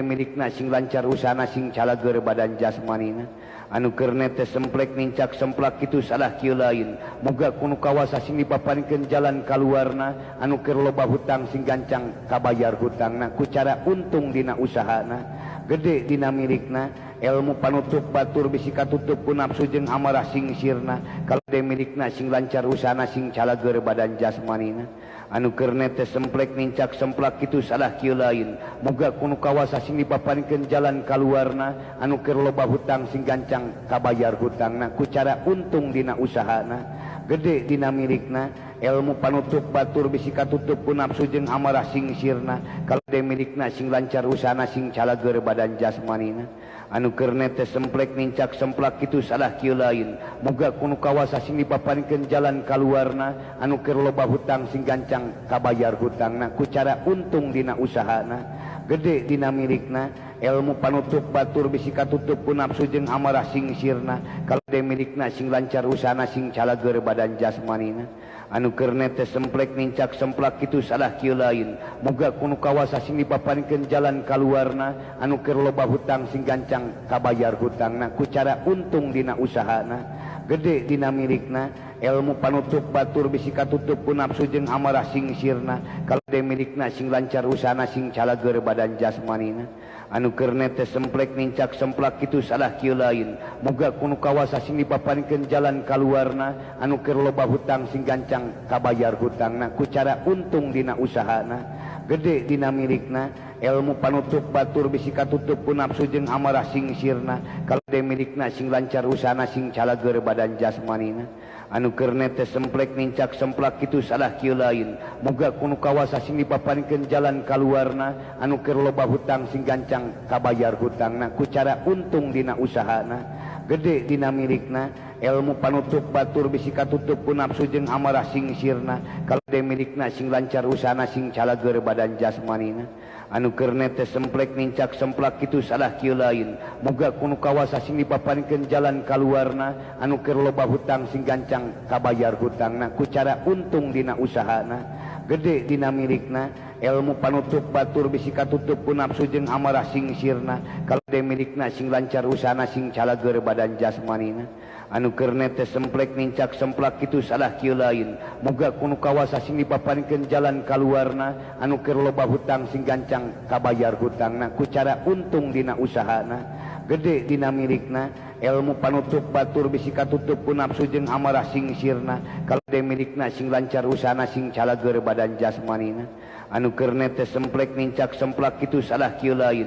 milikna sing lancar usahana sing calager badan jasmanina anu kernet teh semplek nincak semplak kitu salah kieu lain moga kuno kawasa sing dipapanikeun jalan kaluarna anu keur loba hutang sing gancang kabayar hutangna ku cara untung dina usahana gede dina milikna ilmu panutup batur bisi katutup ku nafsu jeung amarah sing sirna kalau de milikna sing lancar usahana sing calager badan jasmanina anu kernet teh semplek nincak semplak kitu salah kieu lain moga kuno kawasa sing dipapanikeun jalan kaluarna anu keur loba hutang sing gancang kabayar hutangna ku cara untung dina usahana gede dina milikna ilmu panutup batur bisi katutup ku nafsu jeung amarah sing sirna kalau de milikna sing lancar usahana sing calager badan jasmanina anu kernet teh semplek nincak semplak kitu salah kieu lain moga kuno kawasa sing dipapanikeun jalan kaluarna anu keur loba hutang sing gancang kabayar hutangna ku cara untung dina usahana gede dina milikna ilmu panutup batur bisi katutup ku nafsu jeung amarah sing sirna kalau de milikna sing lancar usahana sing calager badan jasmanina anu kernet teh semplek nincak semplak kitu salah kieu lain moga kuno kawasa sing dipapanikeun jalan kaluarna anu keur loba hutang sing gancang kabayar hutangna ku cara untung dina usahana gede dina milikna ilmu panutup batur bisi katutup ku nafsu jeung amarah sing sirna kalau de milikna sing lancar usahana sing calager badan jasmanina anu kernet teh semplek nincak semplak kitu salah kieu lain moga kuno kawasa sing dipapanikeun jalan kaluarna anu keur loba hutang sing gancang kabayar hutangna ku cara untung dina usahana gede dina milikna ilmu panutup batur bisi katutup ku nafsu jeung amarah sing sirna kalau de milikna sing lancar usahana sing calager badan jasmanina anu kernet teh semplek nincak semplak kitu salah kieu lain moga kuno kawasa sing dipapanikeun jalan kaluarna anu keur loba hutang sing gancang kabayar hutangna ku cara untung dina usahana gede dina milikna ilmu panutup batur bisi katutup ku nafsu jeung amarah sing sirna kalau de milikna sing lancar usahana sing calager badan jasmanina anu kernet teh semplek nincak semplak kitu salah kieu lain moga kuno kawasa sing dipapanikeun jalan kaluarna anu keur loba hutang sing gancang kabayar hutangna ku cara untung dina usahana gede dina milikna ilmu panutup batur bisi katutup ku nafsu jeung amarah sing sirna kalau de milikna sing lancar usahana sing calager badan jasmanina anu kernet teh semplek nincak semplak kitu salah kieu lain moga kuno kawasa sing dipapanikeun jalan kaluarna anu keur loba hutang sing gancang kabayar hutangna ku cara untung dina usahana gede dina milikna ilmu panutup batur bisi katutup ku nafsu jeung amarah sing sirna kalau de milikna sing lancar usahana sing calager badan jasmanina anu kernet teh semplek nincak semplak kitu salah kieu lain